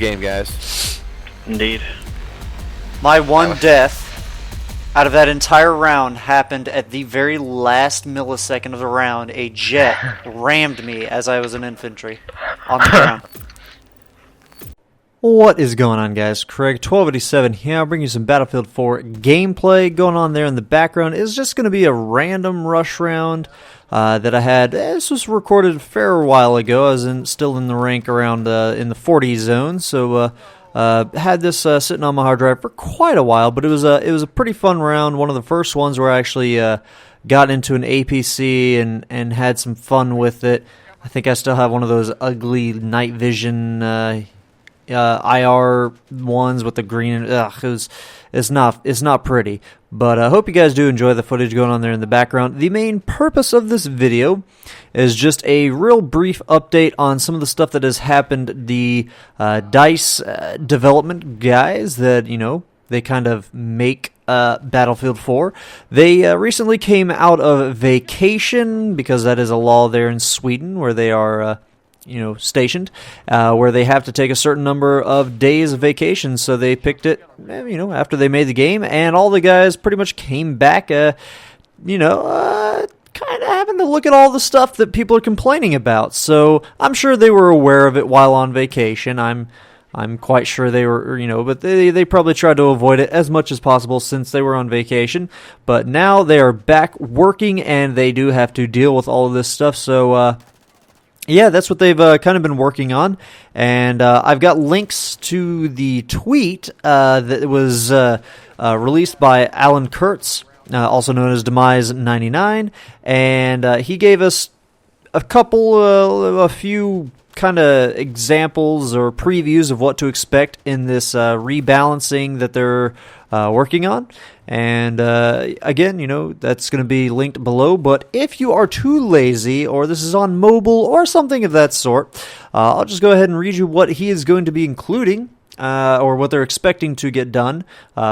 game, guys. Indeed. My one death out of that entire round happened at the very last millisecond of the round. A jet rammed me as I was an infantry on the ground. What is going on, guys? Craig 1287 here. I'll bring you some Battlefield 4 gameplay. Going on there in the background is just going to be a random rush round that I had. This was recorded a fair while ago. I was still in the rank around in the 40 zone, so had this sitting on my hard drive for quite a while. But it was a pretty fun round. One of the first ones where I actually got into an APC and had some fun with it. I think I still have one of those ugly night vision IR ones with the green. It's not pretty. But I hope you guys do enjoy the footage going on there in the background. The main purpose of this video is just a real brief update on some of the stuff that has happened. The DICE development guys that, they kind of make Battlefield 4. They recently came out of vacation because that is a law there in Sweden where they are stationed, where they have to take a certain number of days of vacation. So they picked it, after they made the game, and all the guys pretty much came back, kind of having to look at all the stuff that people are complaining about. So I'm sure they were aware of it while on vacation. I'm quite sure they were, but they probably tried to avoid it as much as possible since they were on vacation. But now they are back working, and they do have to deal with all of this stuff. So, yeah, that's what they've kind of been working on, and I've got links to the tweet that was released by Alan Kurtz, also known as Demise99, and he gave us a few kind of examples or previews of what to expect in this rebalancing that they're working on. And again, that's going to be linked below. But if you are too lazy, or this is on mobile or something of that sort, I'll just go ahead and read you what he is going to be including, or what they're expecting to get done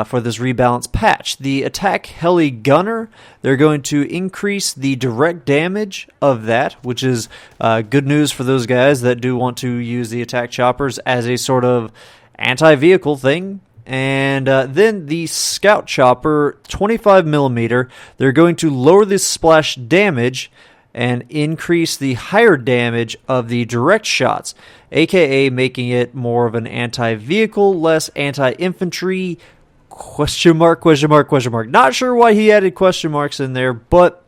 for this rebalance patch. The attack heli gunner, they're going to increase the direct damage of that, which is good news for those guys that do want to use the attack choppers as a sort of anti-vehicle thing. And then the scout chopper, 25mm, they're going to lower the splash damage and increase the higher damage of the direct shots, aka making it more of an anti-vehicle, less anti-infantry, question mark. Not sure why he added question marks in there, but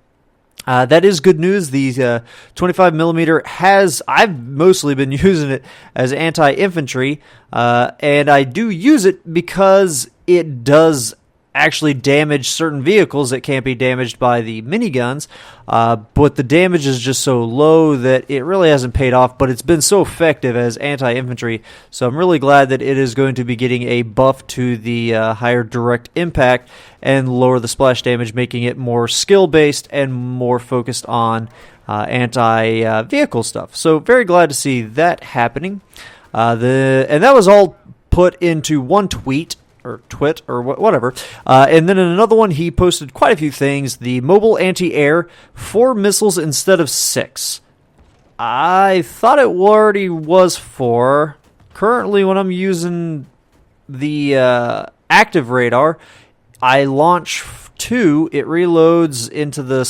that is good news. The 25mm I've mostly been using it as anti-infantry, and I do use it because it does actually damage certain vehicles that can't be damaged by the miniguns, but the damage is just so low that it really hasn't paid off, but it's been so effective as anti-infantry, so I'm really glad that it is going to be getting a buff to the higher direct impact and lower the splash damage, making it more skill-based and more focused on anti-vehicle stuff. So very glad to see that happening. And that was all put into one tweet, or twit, or whatever. And then in another one, he posted quite a few things. The mobile anti-air, 4 missiles instead of 6. I thought it already was 4. Currently, when I'm using the active radar, I launch 2. It reloads into the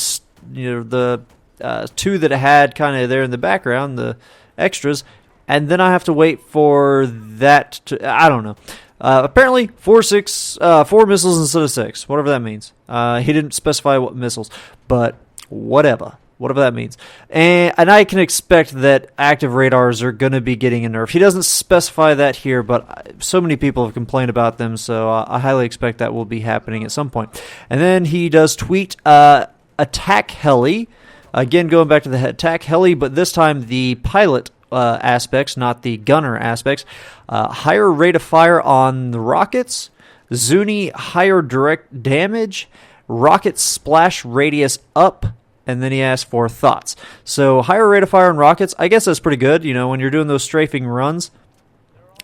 2 that it had kind of there in the background, the extras, and then I have to wait for that to, I don't know. Apparently, 4 missiles instead of 6, whatever that means. He didn't specify what missiles, but whatever that means. And I can expect that active radars are going to be getting a nerf. He doesn't specify that here, but so many people have complained about them, so I highly expect that will be happening at some point. And then he does tweet attack heli. Again, going back to the attack heli, but this time the pilot aspects, not the gunner aspects. Higher rate of fire on the rockets, Zuni higher direct damage, rocket splash radius up, and then he asked for thoughts. So higher rate of fire on rockets, I guess that's pretty good. When you're doing those strafing runs,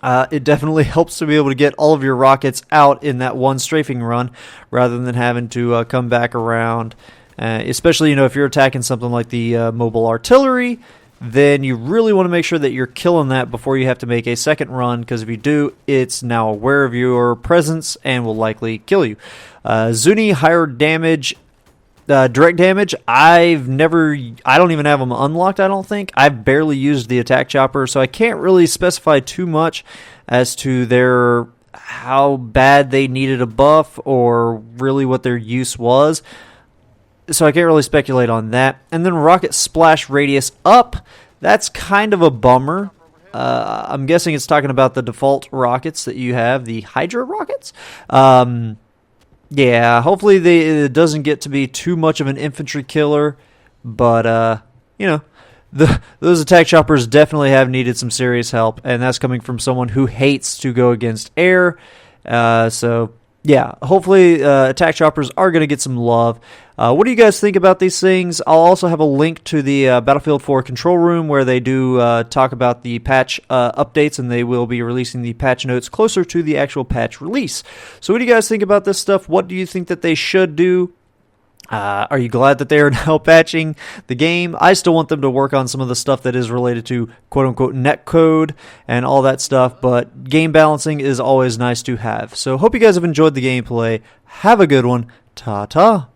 it definitely helps to be able to get all of your rockets out in that one strafing run rather than having to come back around, especially if you're attacking something like the mobile artillery. then you really want to make sure that you're killing that before you have to make a second run, because if you do, it's now aware of your presence and will likely kill you. Zuni, higher damage, direct damage. I don't even have them unlocked, I don't think. I've barely used the attack chopper, so I can't really specify too much as to how bad they needed a buff or really what their use was. So I can't really speculate on that. And then rocket splash radius up. That's kind of a bummer. I'm guessing it's talking about the default rockets that you have, the Hydra rockets. Yeah, hopefully it doesn't get to be too much of an infantry killer. But, those attack choppers definitely have needed some serious help. And that's coming from someone who hates to go against air. So, yeah, hopefully attack choppers are going to get some love. What do you guys think about these things? I'll also have a link to the Battlefield 4 control room where they do talk about the patch updates, and they will be releasing the patch notes closer to the actual patch release. So what do you guys think about this stuff? What do you think that they should do? Are you glad that they are now patching the game? I still want them to work on some of the stuff that is related to quote-unquote netcode and all that stuff, but game balancing is always nice to have. So hope you guys have enjoyed the gameplay. Have a good one. Ta-ta.